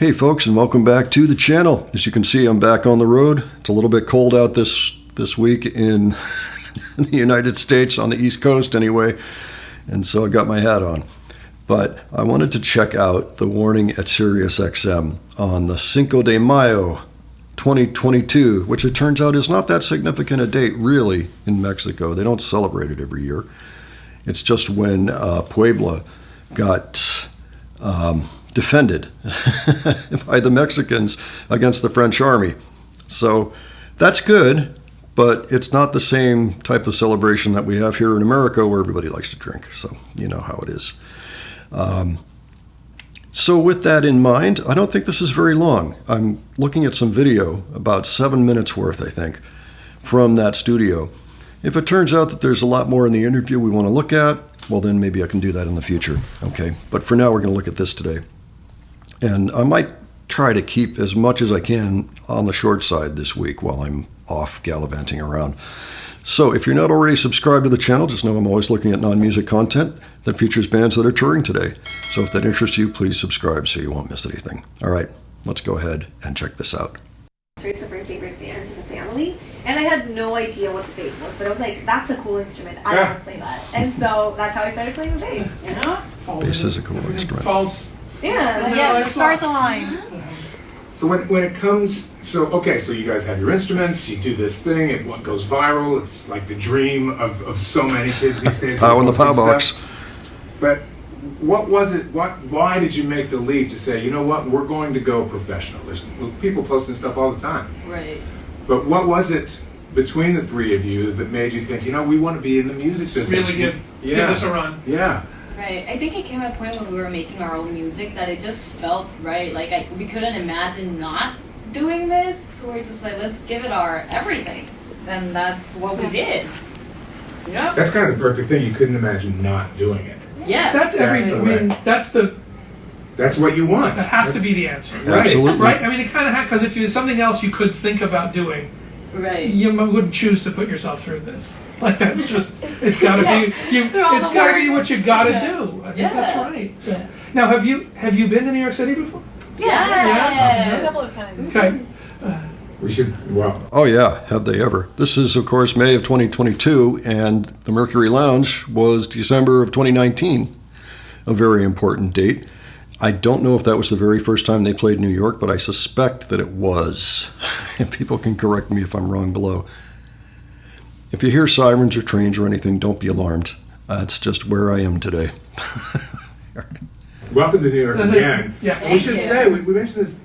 Hey folks, and welcome back to the channel. As you can see, I'm back on the road. It's a little bit cold out this week in the United States, on the East Coast anyway, and so I got my hat on. But I wanted to check out the warning at SiriusXM on the Cinco de Mayo 2022, which it turns out is not that significant a date really in Mexico. They don't celebrate it every year. It's just when Puebla got defended by the Mexicans against the French army. So that's good, but it's not the same type of celebration that we have here in America where everybody likes to drink. So you know how it is. So with that in mind, I don't think this is very long. I'm looking at some video, about 7 minutes worth, I think, from that studio. If it turns out that there's a lot more in the interview we want to look at, well, then maybe I can do that in the future. Okay, but for now, we're going to look at this today. And I might try to keep as much as I can on the short side this week while I'm off gallivanting around. So if you're not already subscribed to the channel, just know I'm always looking at non-music content that features bands that are touring today. So if that interests you, please subscribe so you won't miss anything. All right, let's go ahead and check this out. Sorts of our favorite bands as a family, and I had no idea what the bass was, but I was like, that's a cool instrument. I want to play that. And so that's how I started playing the bass, you know? Bass is a cool instrument. Yeah, the stars align. So when it comes, so you guys have your instruments, you do this thing, it goes viral, it's like the dream of so many kids these days. In the pow box. But what was it, why did you make the leap to say, you know what, we're going to go professional? There's people posting stuff all the time. Right. But what was it between the three of you that made you think, you know, we want to be in the music business? Really give this a run. Yeah. Right. I think it came at a point when we were making our own music that it just felt right. Like we couldn't imagine not doing this. So we're just like, let's give it our everything. And that's what we did. You know? That's kind of the perfect thing. You couldn't imagine not doing it. Yeah. That's everything. I mean, that's what you want. That has to be the answer. Right. Absolutely. Right? I mean, it kind of because if there's something else you could think about doing, right, you wouldn't choose to put yourself through this. Like that's just, it's got to be, it's got to be what you got to do. I think that's right. So, now, have you been to New York City before? Yeah. A couple of times. Okay. We should, well. Oh yeah, have they ever. This is, of course, May of 2022, and the Mercury Lounge was December of 2019, a very important date. I don't know if that was the very first time they played New York, but I suspect that it was. And people can correct me if I'm wrong below. If you hear sirens or trains or anything, don't be alarmed. That's just where I am today. Welcome to New York again. Yeah. We should say, we mentioned this,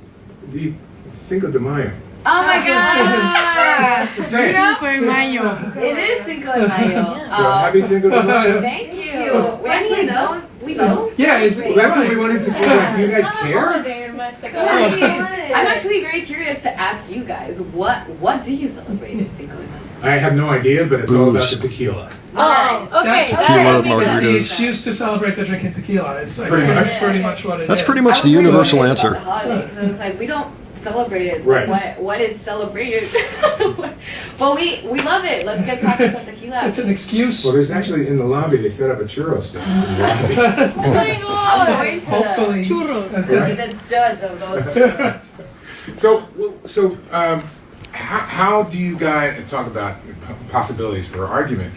it's Cinco de Mayo. Oh my God! Say it. Cinco de Mayo. It is Cinco de Mayo. So happy Cinco de Mayo. Thank you. We actually know. That's what we wanted to say. Like, do you guys care? Holiday in Mexico. I'm actually very curious to ask you guys, what do you celebrate at Cinco de Mayo? I have no idea, but it's all about the tequila. Oh, okay. Tequila, It's the margaritas. excuse to celebrate the drinking tequila. It's like, Pretty much. that's pretty much what it is. That's pretty much the universal answer. About the holiday, 'cause I was like, we don't celebrate it. So Right. what is celebrated? Well, we love it. Let's get tacos of tequila. It's an excuse. Well, there's actually, in the lobby, they set up a churro stand in the lobby. Oh my God! I'm going to Hopefully. be the judge of those churros. So, how do you guys talk about possibilities for argument?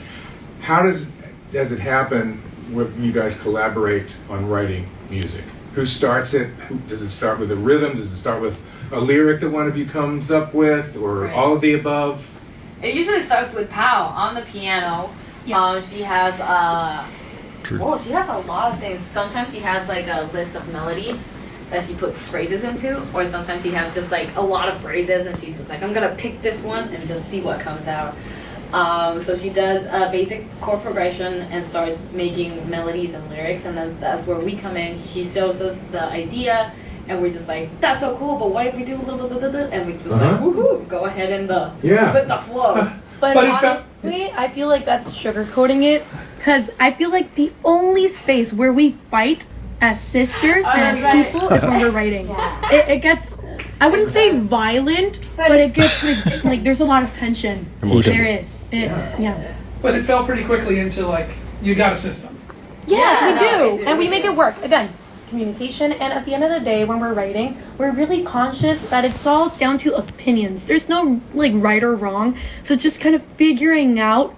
How does it happen when you guys collaborate on writing music? Who starts it? Does it start with a rhythm? Does it start with a lyric that one of you comes up with, or all of the above? It usually starts with Pau on the piano. Yeah. She has she has a lot of things. Sometimes she has like a list of melodies that she puts phrases into, or sometimes she has just like a lot of phrases and she's just like, I'm gonna pick this one and just see what comes out. So she does a basic chord progression and starts making melodies and lyrics, and then that's where we come in. She shows us the idea and we're just like, that's so cool, but what if we do and we just like, woohoo, go ahead and with the flow. But But in fact- honestly, I feel like that's sugarcoating it, because I feel like the only space where we fight as sisters and as people is when we're writing. Yeah. It gets, I wouldn't say violent, but it gets like there's a lot of tension. Emotion. There is. Yeah. But it fell pretty quickly into like, you got a system. Yes, Yeah, we do. no, we do. And we make it work. Again, communication, and at the end of the day, when we're writing, we're really conscious that it's all down to opinions. There's no like right or wrong, so it's just kind of figuring out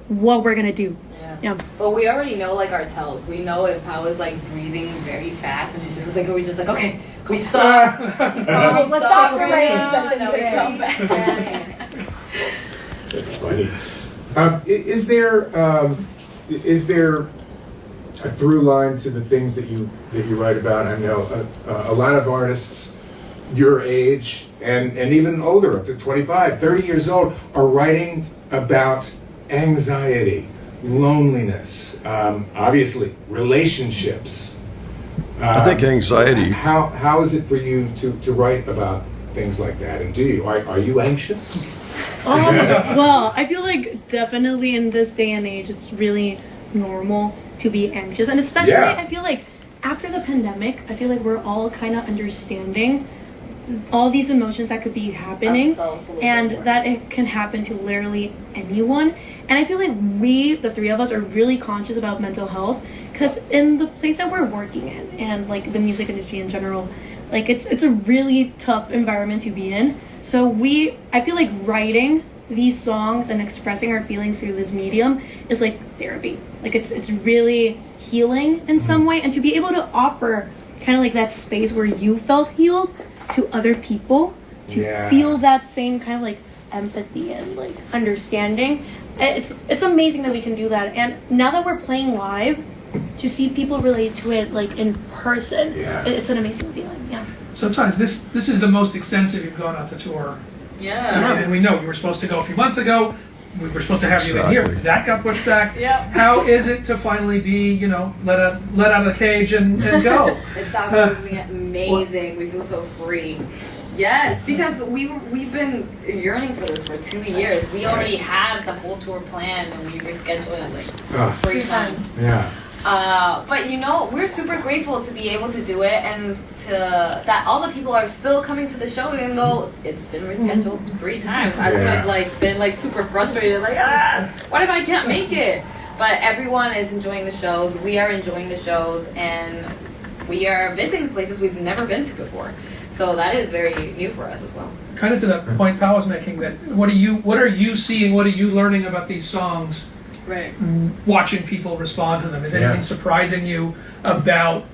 what we're gonna do. Yeah. But we already know like our tells. We know if Pao is like breathing very fast and she's just like, we're just like, okay, we stop. Let's stop the writing session. And then we come back. That's funny. Is there a through line to the things that you write about? I know a lot of artists your age and even older, up to 25, 30 years old, are writing about anxiety, loneliness, obviously relationships. I think anxiety. How is it for you to write about things like that? And are you anxious? Well, I feel like definitely in this day and age, it's really normal to be anxious, and especially I feel like after the pandemic, I feel like we're all kind of understanding all these emotions that could be happening, and that it can happen to literally anyone. And I feel like we, the three of us, are really conscious about mental health, because in the place that we're working in, and like the music industry in general, like it's a really tough environment to be in. So I feel like writing these songs and expressing our feelings through this medium is like therapy. Like it's really healing in some way, and to be able to offer kind of like that space where you felt healed to other people, to feel that same kind of like empathy and like understanding. It's amazing that we can do that. And now that we're playing live, to see people relate to it like in person, it's an amazing feeling. Yeah. So Tons, this is the most extensive you've gone out to tour. Yeah. And we know you were supposed to go a few months ago. We were supposed to have you in here. That got pushed back. Yeah. How is it to finally be, let out of the cage and go? It's absolutely amazing. We feel so free. Yes, because we've been yearning for this for 2 years. We already had the whole tour planned, and we rescheduled it like 3 times. Yeah. But we're super grateful to be able to do it, and that all the people are still coming to the show, even though it's been rescheduled 3 times. I've been super frustrated, what if I can't make it? But everyone is enjoying the shows. We are enjoying the shows, and we are visiting places we've never been to before. So that is very new for us as well. Kind of to the point Pao was making, that what are you seeing? What are you learning about these songs? Right. Watching people respond to them. Is anything surprising you about,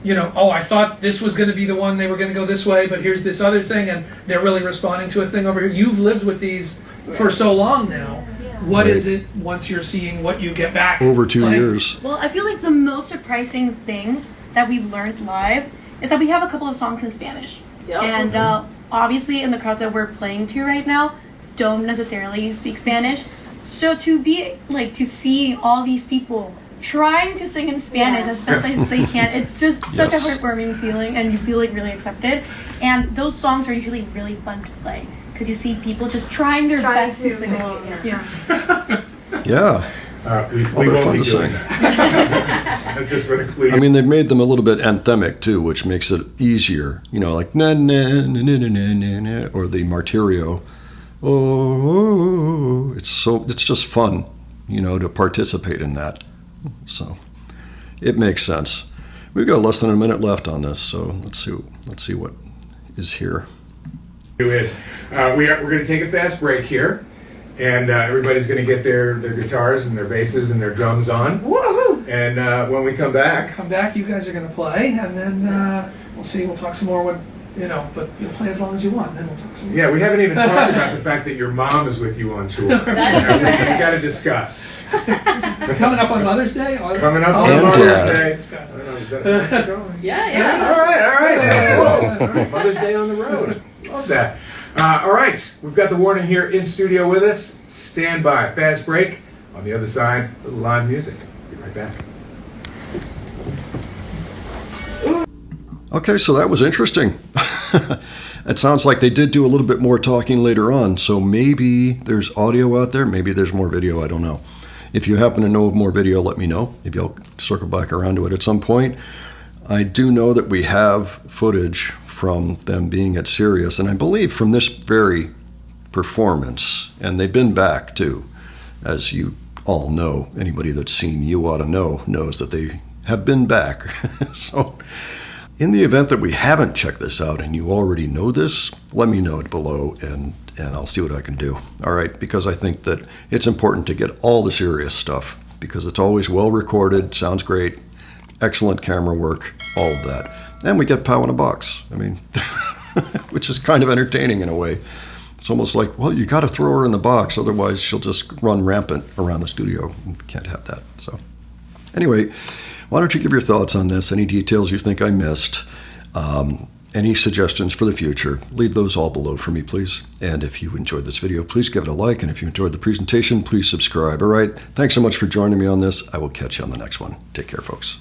I thought this was going to be the one, they were going to go this way, but here's this other thing, and they're really responding to a thing over here. You've lived with these for so long now. What is it once you're seeing what you get back? Over 2 years. Well, I feel like the most surprising thing that we've learned live is that we have a couple of songs in Spanish. Yep. And obviously in the crowds that we're playing to right now don't necessarily speak Spanish. So to see all these people trying to sing in Spanish as best as they can, it's just such a heartwarming feeling, and you feel like really accepted. And those songs are usually really fun to play, because you see people just trying their best to sing along. Yeah. They're fun to sing. Just for the clear. I mean, they've made them a little bit anthemic too, which makes it easier. Like na na na na na na na, or the martirio. Oh, it's just fun, to participate in that. So it makes sense. We've got less than a minute left on this, so let's see what is here. We're going to take a fast break here, and everybody's going to get their guitars and their basses and their drums on. Woohoo! And when we come back, you guys are going to play, and then we'll see. We'll talk some more but you'll play as long as you want, and then we'll talk some more. Yeah, we haven't even talked about the fact that your mom is with you on tour. We've got to discuss. Coming up on Mother's Day? Coming up on Mother's Day. Discuss. I don't know, is that going? Yeah. All right. Mother's Day on the road. Love that. All right, we've got the Warning here in studio with us. Stand by. Fast break. On the other side, a little live music. Be right back. Okay, so that was interesting. It sounds like they did do a little bit more talking later on, so maybe there's audio out there, maybe there's more video, I don't know. If you happen to know of more video, let me know. Maybe I'll circle back around to it at some point. I do know that we have footage from them being at Sirius, and I believe from this very performance, and they've been back too, as you all know. Anybody that's seen You Ought to Know knows that they have been back. So in the event that we haven't checked this out and you already know this, let me know it below and I'll see what I can do. All right, because I think that it's important to get all the serious stuff because it's always well recorded, sounds great, excellent camera work, all of that. And we get POW in a box. I mean, which is kind of entertaining in a way. It's almost like, well, you got to throw her in the box, otherwise she'll just run rampant around the studio. Can't have that. So anyway, why don't you give your thoughts on this? Any details you think I missed? Any suggestions for the future? Leave those all below for me, please. And if you enjoyed this video, please give it a like. And if you enjoyed the presentation, please subscribe. All right. Thanks so much for joining me on this. I will catch you on the next one. Take care, folks.